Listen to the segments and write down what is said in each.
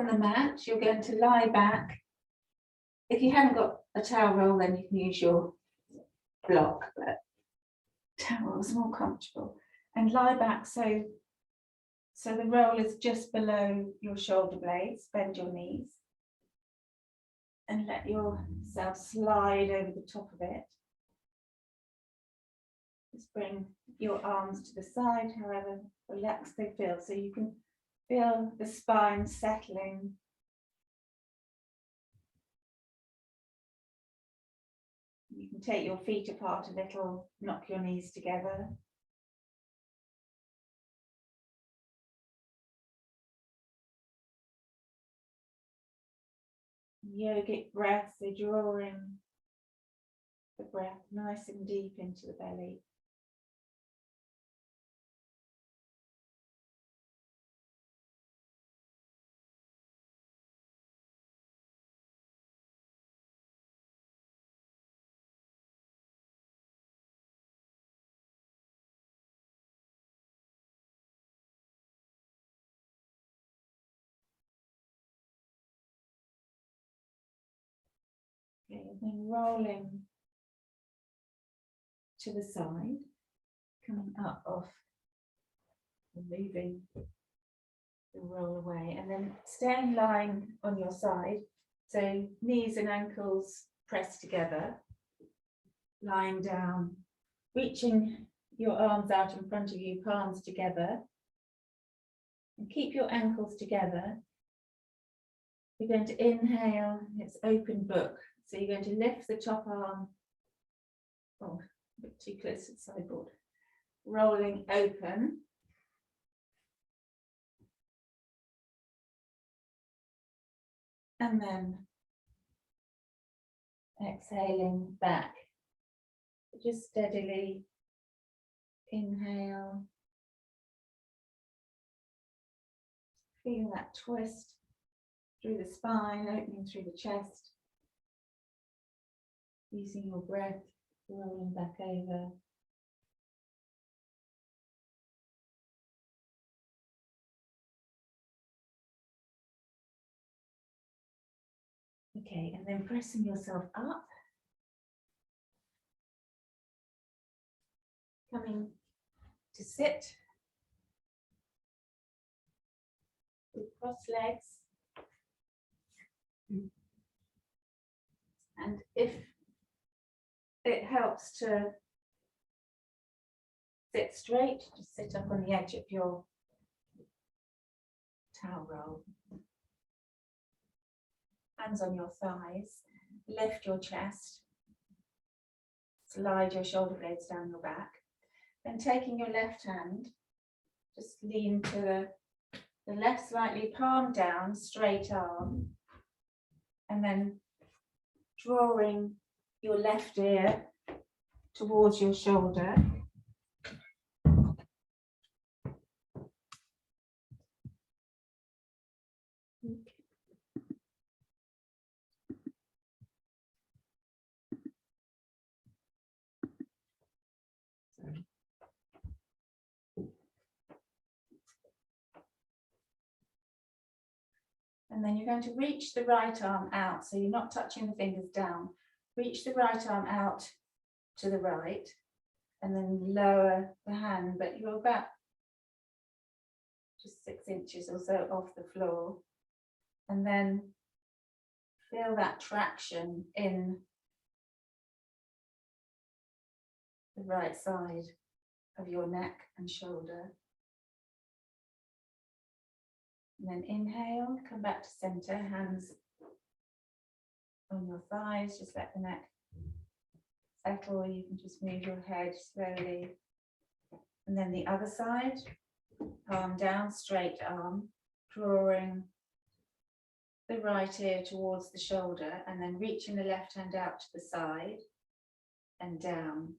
on the mat, you're going to lie back. If you haven't got a towel roll, then you can use your block, but towel is more comfortable. And lie back so the roll is just below your shoulder blades. Bend your knees and let yourself slide over the top of it. Just bring your arms to the side, however relaxed they feel, so you can feel the spine settling. You can take your feet apart a little, knock your knees together. Yogic breath, so drawing the breath nice and deep into the belly. Okay, and then rolling to the side, coming up off, moving the roll away, and then staying lying on your side, so knees and ankles pressed together, lying down, reaching your arms out in front of you, palms together, and keep your ankles together. You're going to inhale, it's open book, so you're going to lift the top arm, oh, a bit too close to the sideboard, rolling open. And then exhaling back. Just steadily inhale. Feel that twist through the spine, opening through the chest. Using your breath, rolling back over. Okay, and then pressing yourself up. Coming to sit. With crossed legs. And if it helps to sit straight, just sit up on the edge of your towel roll. Hands on your thighs, lift your chest, slide your shoulder blades down your back. Then taking your left hand, just lean to the left slightly, palm down, straight arm, and then drawing your left ear towards your shoulder. And then you're going to reach the right arm out, so you're not touching the fingers down. Reach the right arm out to the right, and then lower the hand, but you're about just 6 inches or so off the floor. And then feel that traction in the right side of your neck and shoulder. And then inhale, come back to center, hands on your thighs, just let the neck settle. You can just move your head slowly. And then the other side, palm down, straight arm, drawing the right ear towards the shoulder, and then reaching the left hand out to the side and down.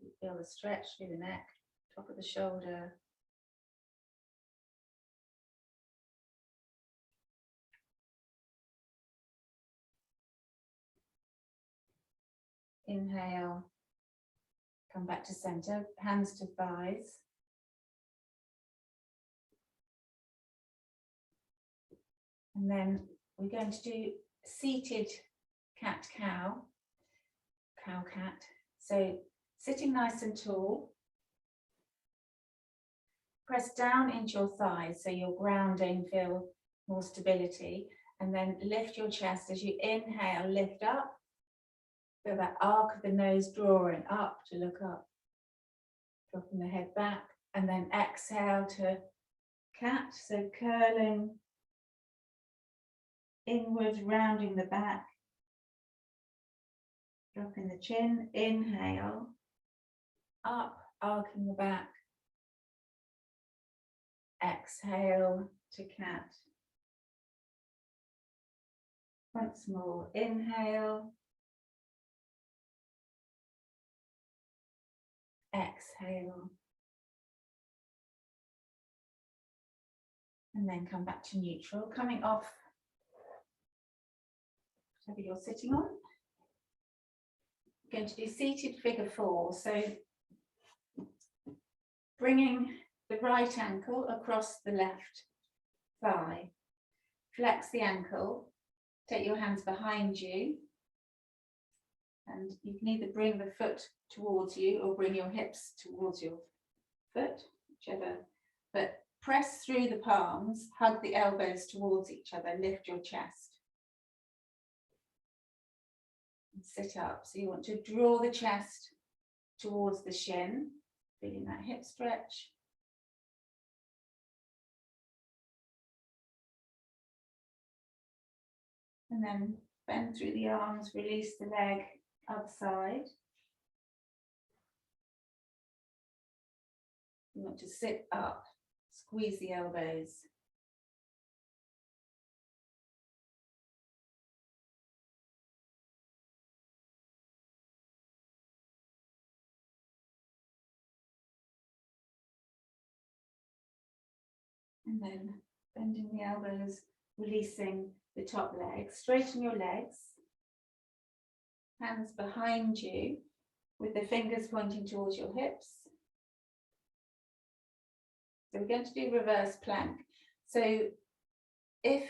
You feel the stretch through the neck, top of the shoulder. Inhale, come back to center, hands to thighs. And then we're going to do seated cat-cow, cow-cat. So sitting nice and tall. Press down into your thighs so you're grounding, feel more stability. And then lift your chest as you inhale, lift up. Feel that arc of the nose drawing up to look up. Dropping the head back. And then exhale to cat. So curling inwards, rounding the back. Dropping the chin. Inhale. Up, arcing the back. Exhale to cat. Once more, inhale. Exhale. And then come back to neutral, coming off whatever you're sitting on. We're going to do seated figure 4. So bringing the right ankle across the left thigh. Flex the ankle, take your hands behind you, and you can either bring the foot towards you or bring your hips towards your foot, whichever, but press through the palms, hug the elbows towards each other, lift your chest. And sit up. So you want to draw the chest towards the shin, feeling that hip stretch. And then bend through the arms, release the leg, other side. You want to sit up, squeeze the elbows. And then bending the elbows, releasing the top leg. Straighten your legs. Hands behind you with the fingers pointing towards your hips. So we're going to do reverse plank. So if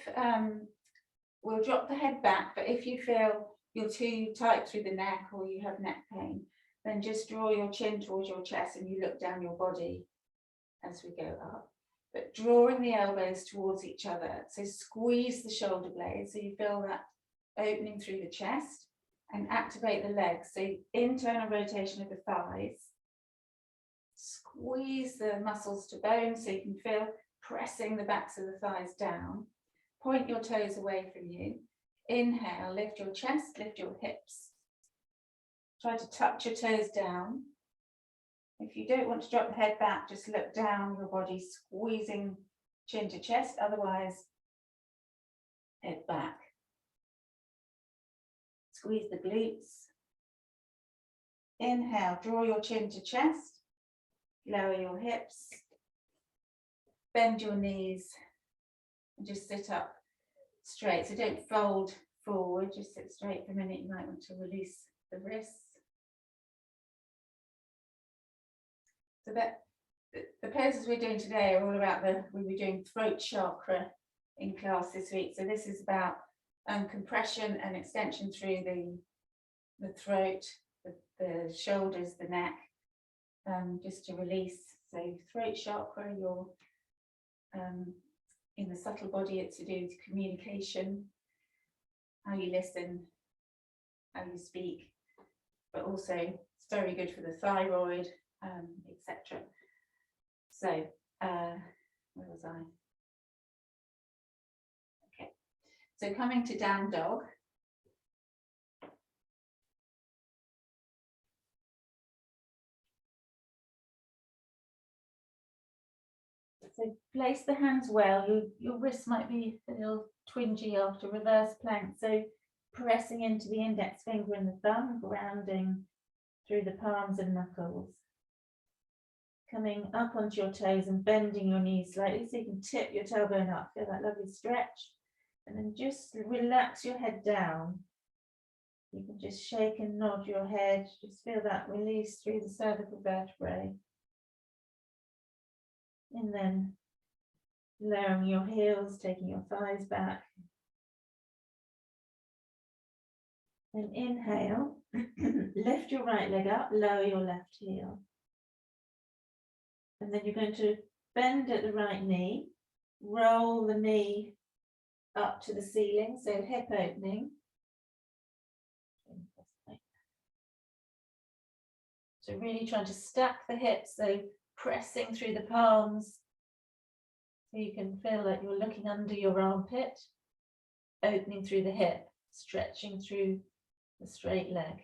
we'll drop the head back, but if you feel you're too tight through the neck or you have neck pain, then just draw your chin towards your chest and you look down your body as we go up. But drawing the elbows towards each other. So squeeze the shoulder blades so you feel that opening through the chest and activate the legs. So internal rotation of the thighs. Squeeze the muscles to bone so you can feel pressing the backs of the thighs down. Point your toes away from you. Inhale, lift your chest, lift your hips. Try to tuck your toes down. If you don't want to drop the head back, just look down your body, squeezing chin to chest, otherwise head back. Squeeze the glutes. Inhale, draw your chin to chest, lower your hips, bend your knees, and just sit up straight. So don't fold forward, just sit straight for a minute. You might want to release the wrists. So that the poses we're doing today are all about we were doing throat chakra in class this week. So this is about compression and extension through the throat, the shoulders, the neck, just to release. So throat chakra, you're in the subtle body, it's to do with communication, how you listen, how you speak, but also it's very good for the thyroid, etc. So where was I? Okay, so coming to down dog. So place the hands well. Your wrists might be a little twingy after reverse plank. So pressing into the index finger and the thumb, grounding through the palms and knuckles. Coming up onto your toes and bending your knees slightly so you can tip your tailbone up. Feel that lovely stretch. And then just relax your head down. You can just shake and nod your head. Just feel that release through the cervical vertebrae. And then lowering your heels, taking your thighs back, Then inhale, lift your right leg up, lower your left heel. And then you're going to bend at the right knee, roll the knee up to the ceiling, so hip opening. So really trying to stack the hips, so pressing through the palms, so you can feel like you're looking under your armpit, opening through the hip, stretching through the straight leg.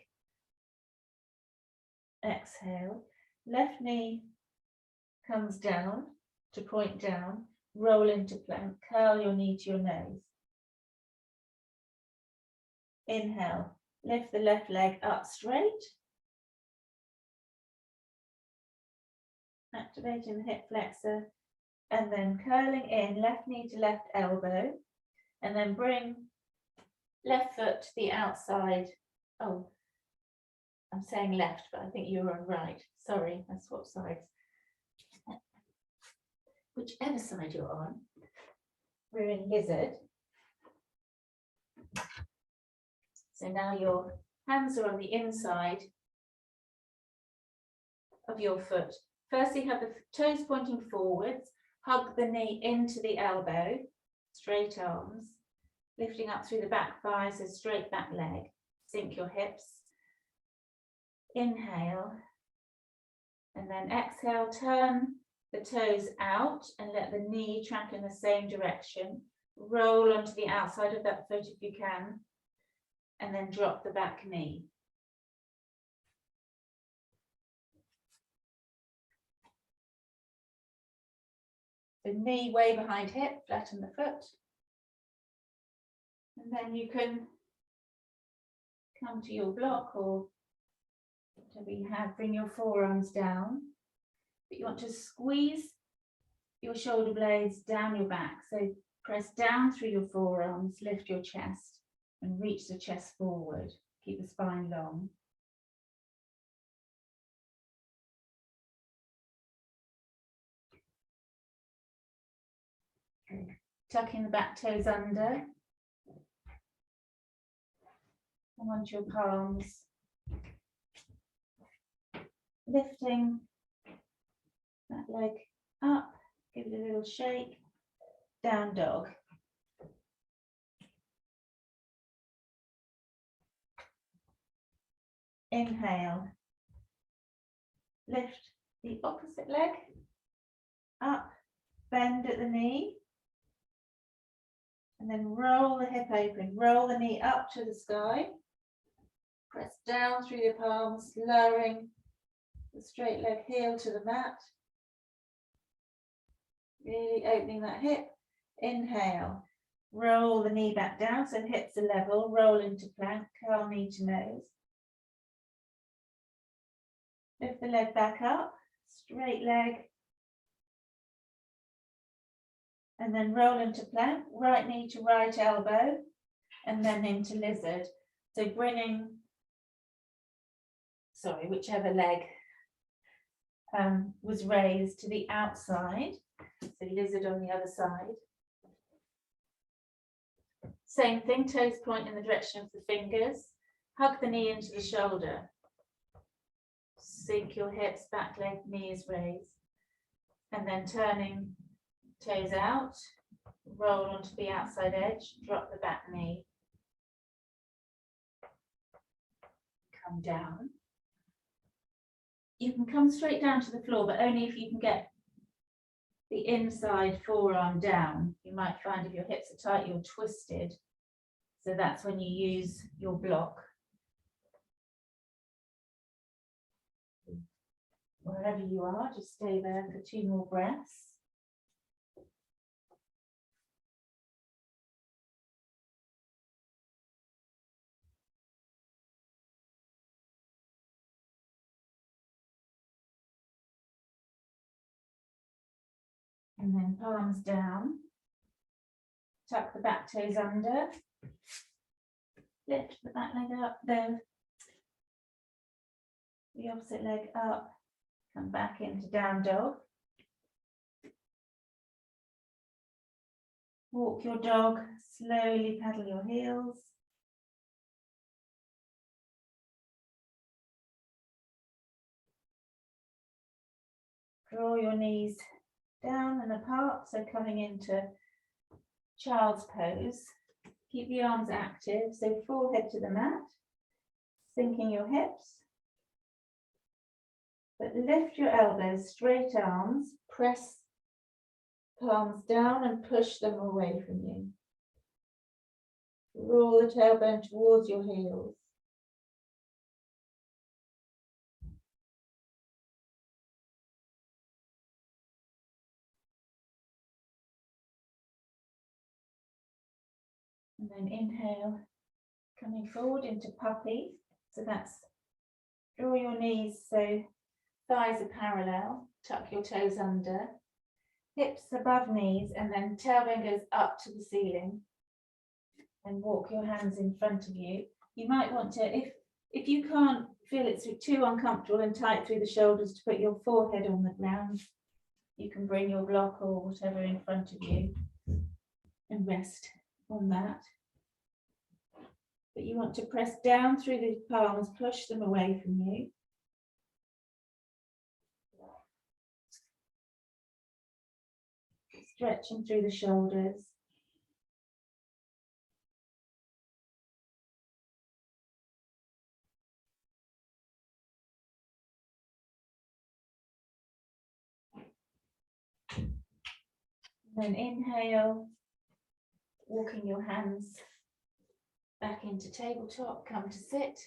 Exhale, left knee comes down to point down, roll into plank, curl your knee to your nose. Inhale, lift the left leg up straight. Activating the hip flexor and then curling in, left knee to left elbow, and then bring left foot to the outside. Oh, I'm saying left, but I think you're on right. Sorry, I swapped sides. Whichever side you're on, we're in lizard. So now your hands are on the inside of your foot. Firstly, have the toes pointing forwards, hug the knee into the elbow, straight arms, lifting up through the back thigh, so straight back leg, sink your hips. Inhale, and then exhale, turn the toes out and let the knee track in the same direction. Roll onto the outside of that foot if you can, and then drop the back knee. The knee way behind hip, flatten the foot. And then you can come to your block or whatever you have, bring your forearms down. But you want to squeeze your shoulder blades down your back. So press down through your forearms, lift your chest and reach the chest forward. Keep the spine long. Tucking the back toes under. Come onto your palms. Lifting that leg up, give it a little shake. Down dog. Inhale. Lift the opposite leg up, bend at the knee. And then roll the hip open, roll the knee up to the sky. Press down through your palms, lowering the straight leg heel to the mat. Really opening that hip. Inhale, roll the knee back down so hips are level, roll into plank, curl knee to nose. Lift the leg back up, straight leg. And then roll into plank, right knee to right elbow, and then into lizard. So bringing, whichever leg was raised to the outside. So lizard on the other side. Same thing, toes point in the direction of the fingers. Hug the knee into the shoulder. Sink your hips, back leg, knees raised. And then turning toes out, roll onto the outside edge, drop the back knee. Come down. You can come straight down to the floor, but only if you can get the inside forearm down. You might find if your hips are tight, you're twisted. So that's when you use your block. Wherever you are, just stay there for 2 more breaths. And then palms down. Tuck the back toes under. Lift the back leg up, then the opposite leg up. Come back into down dog. Walk your dog, slowly paddle your heels. Draw your knees down and apart, so coming into child's pose. Keep the arms active, so forehead to the mat, sinking your hips. But lift your elbows, straight arms, press palms down and push them away from you. Roll the tailbone towards your heels. And then inhale, coming forward into puppy. So that's draw your knees so thighs are parallel, tuck your toes under, hips above knees, and then tailbone goes up to the ceiling. And walk your hands in front of you. You might want to, if you can't feel it's too uncomfortable and tight through the shoulders, to put your forehead on the ground, you can bring your block or whatever in front of you and rest on that. But you want to press down through the palms, push them away from you. Stretching through the shoulders. Then inhale, walking your hands back into tabletop, come to sit.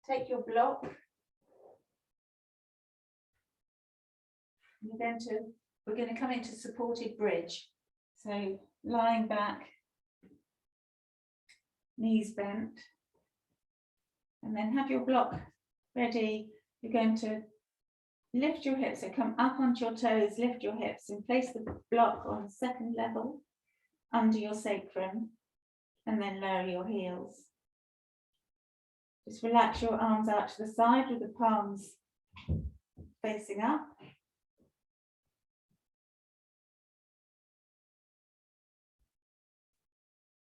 Take your block. We're going to come into supported bridge. So lying back, knees bent, and then have your block ready. You're going to lift your hips, so come up onto your toes, lift your hips and place the block on the second level under your sacrum, and then lower your heels. Just relax your arms out to the side with the palms facing up.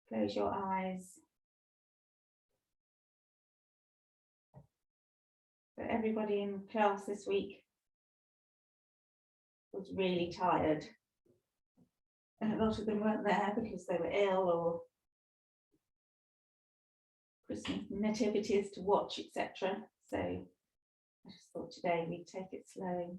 Close your eyes. So everybody in class this week was really tired. And a lot of them weren't there because they were ill or Christmas nativities to watch, etc. So I just thought today we'd take it slow.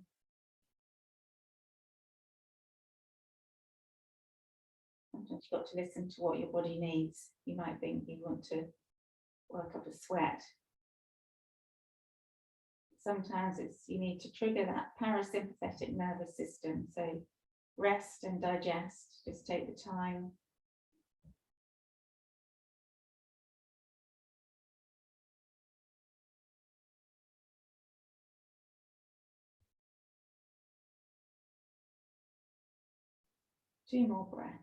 Sometimes you've got to listen to what your body needs. You might think you want to work up a sweat. Sometimes you need to trigger that parasympathetic nervous system. So rest and digest, just take the time. Two more breaths.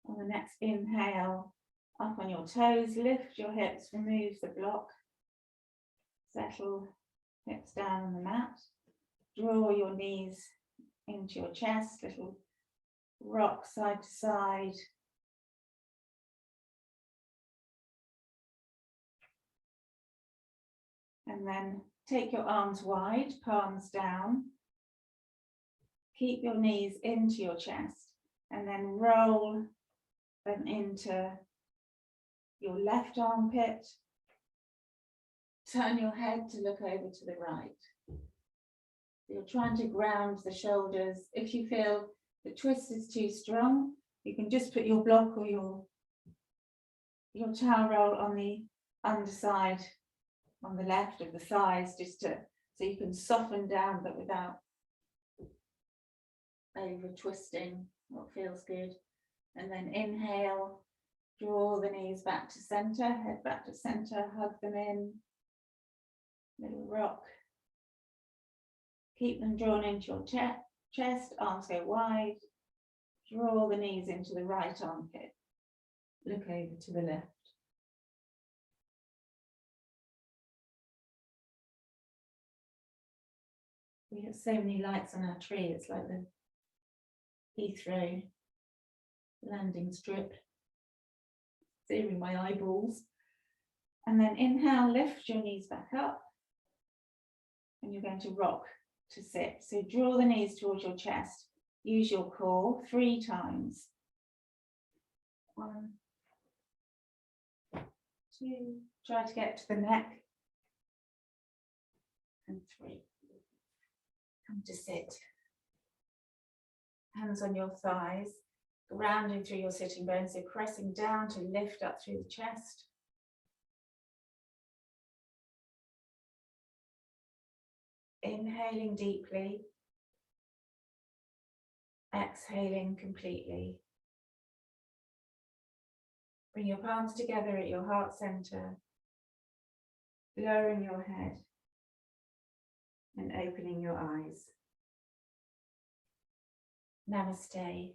On the next inhale, up on your toes, lift your hips, remove the block. Settle hips down on the mat. Draw your knees into your chest, little rock side to side. And then take your arms wide, palms down. Keep your knees into your chest and then roll them into your left armpit. Turn your head to look over to the right. You're trying to ground the shoulders. If you feel the twist is too strong, you can just put your block or your towel roll on the underside, on the left of the thighs, just so you can soften down, but without over twisting what feels good. And then inhale, draw the knees back to center, head back to center, hug them in, little rock. Keep them drawn into your chest, arms go wide. Draw the knees into the right armpit. Look over to the left. We have so many lights on our tree, it's like the Heathrow landing strip. Searing my eyeballs. And then inhale, lift your knees back up. And you're going to rock to sit. So draw the knees towards your chest. Use your core 3 times. 1, 2, try to get to the neck. And 3. Come to sit. Hands on your thighs, grounding through your sitting bones, so pressing down to lift up through the chest. Inhaling deeply, exhaling completely. Bring your palms together at your heart center, lowering your head and opening your eyes. Namaste.